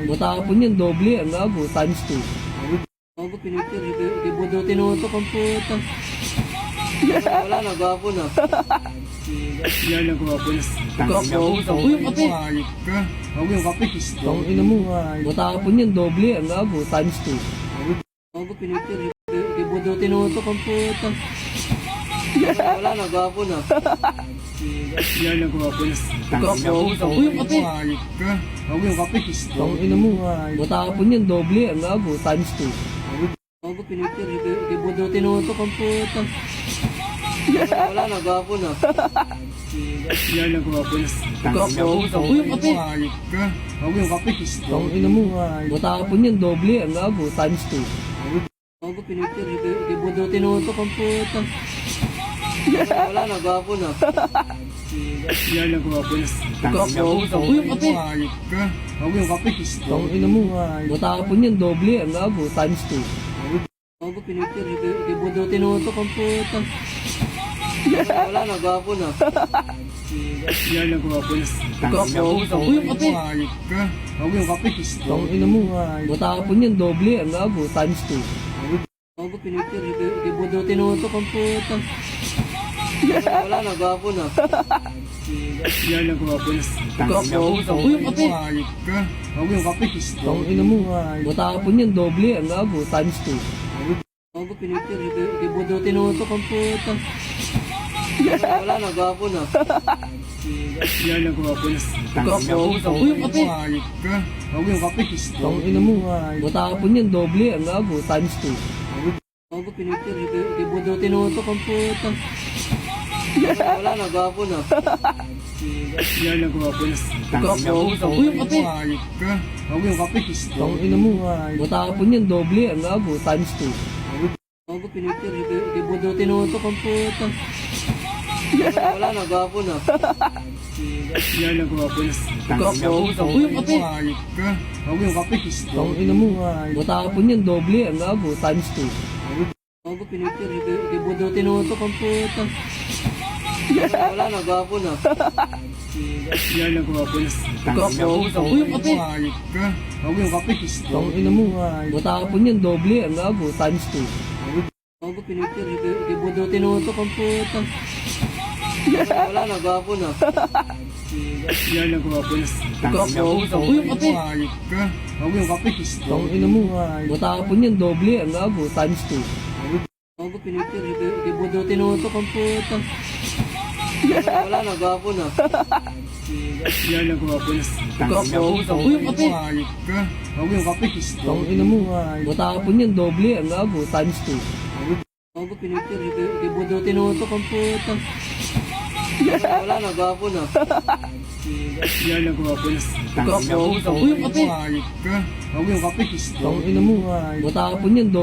Matapon yan, doble yan, gago, times 2. Gago, pinipir, ibudutin mo ito kung puta. Wala na, gago na. Yan ang gago na. Uy, yung kape. Gago yung kape. Ang ina mo, matapon yan, doble yan, gago, times 2. Gago, pinipir, ibudutin mo ito kung puta. Wala na, gago na. Yan ang gago na. Uy, yung kape. Gago yung kape. Ang ina mo, matapon yan, doble yan, gago, times 2. Gago, pinipir, ibudutin mo ito kung puta. Wala na, gago na. Yan ang gago na. Uy, yung kape. Gago yung kape. Ang ina mo, matapon yan, doble yan, gago, times 2. Gago, pinipir, ibudutin mo ito kung puta. Wala na, gago na. Yan ang gago na. Uy, yung kape. Gago yung kape. Ang ina mo, matapon yan, doble yan, gago, times 2. Gago, pinipir, ibudutin mo ito kung puta. Wala na, gago na. Yan ang gago na. Uy, yung kape. Gago yung kape. Ang ina mo, matapon yan, doble yan, gago, times 2. Gago, pinipir, ibudutin mo ito kung puta. Wala na, gago na. Yan ang gago na. Uy, yung kape. Gago yung kape. Ang ina mo, matapon yan, doble yan, gago, times 2. Gago, pinipir, ibudutin mo ito kung puta. Wala na, gago na. Yan ang gago na. Uy, yung kape. Gago yung kape. Ang ina mo, matapon yan, doble yan, gago, times 2. Gago, pinipir, ibudutin mo ito kung puta. Wala na, gago na. Yan ang gago na. Uy, yung kape. Gago yung kape. Ang ina mo, matapon yan, doble yan, gago, times 2. Gago, pinipir, ibudutin mo ito kung puta. Wala na, gago na. Yan ang gago na. Uy, yung kape. Gago yung kape. Ang ina mo, matapon yan, doble yan, gago, times 2. Gago, pinipir, ibudutin mo ito kung puta. Wala na, gago na. Yan ang gago na. Uy, yung kape. Gago yung kape. Ang ina mo, matapon yan, doble yan, gago, times 2. Gago, pinipir, ibudutin mo ito kung puta. Wala na, gago na. Yan ang gago na. Uy, yung kape. Gago yung kape. Ang ina mo, matapon yan, doble yan, gago, times 2. Gago, pinipir, ibudutin mo ito kung puta. Wala na, gago na. Yan ang gago na. Uy, yung kape. Gago yung kape. Ang ina mo, matapon yan, doble yan, gago, times 2. Gago, pinipir, ibudutin mo ito kung puta. Wala na, gago na. Yan ang gago na. Uy, yung kape. Gago yung kape. Ang ina mo, matapon yan, doble